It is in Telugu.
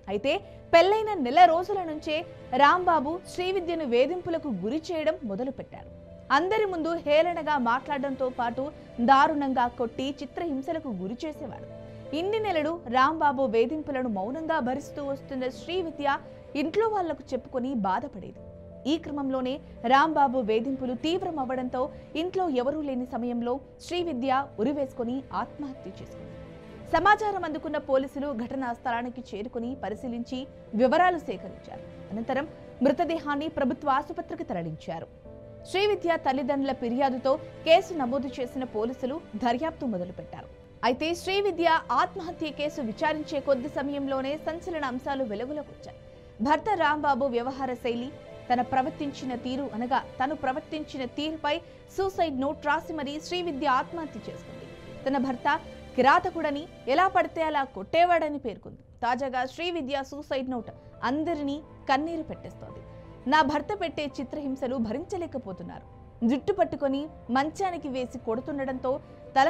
అయితే పెళ్లైన నెల రోజుల నుంచే రాంబాబు శ్రీవిద్యను వేధింపులకు గురి చేయడం మొదలుపెట్టారు. అందరి ముందు హేళనగా మాట్లాడడంతో పాటు దారుణంగా కొట్టి చిత్రహింసలకు గురి చేసేవాడు. ఇన్ని నెలలు రాంబాబు వేధింపులను మౌనంగా భరిస్తూ వస్తున్న శ్రీవిద్య ఇంట్లో వాళ్లకు చెప్పుకొని బాధపడేది. ఈ క్రమంలోనే రాంబాబు వేధింపులు తీవ్రమవ్వడంతో ఇంట్లో ఎవరూ లేని సమయంలో శ్రీవిద్య ఉరివేసుకుని ఆత్మహత్య చేసుకుంది. సమాచారం అందుకున్న పోలీసులు ఘటనా స్థలానికి చేరుకుని పరిశీలించి వివరాలు సేకరించారు. అనంతరం మృతదేహాన్ని ప్రభుత్వ ఆసుపత్రికి తరలించారు. శ్రీవిద్య తల్లిదండ్రుల ఫిర్యాదుతో కేసు నమోదు చేసిన పోలీసులు దర్యాప్తు మొదలుపెట్టారు. అయితే శ్రీవిద్య ఆత్మహత్య కేసు విచారించే కొద్ది సమయంలోనే సంచలన అంశాలు వెలుగులోకి వచ్చాయి. భర్త రాంబాబు వ్యవహార శైలి, తను ప్రవర్తించిన తీరుపై సూసైడ్ నోట్ రాసి మరీ శ్రీవిద్య ఆత్మహత్య చేసుకుంది. తన భర్త కిరాతకుడని, ఎలా పడితే అలా కొట్టేవాడని పేర్కొంది. తాజాగా శ్రీవిద్య సూసైడ్ నోట్ అందరినీ కన్నీరు పెట్టేస్తోంది. నా భర్త పెట్టే చిత్రహింసలు భరించలేకపోతున్నారు. జుట్టు పట్టుకొని మంచానికి వేసి కొడుతుండడంతో తల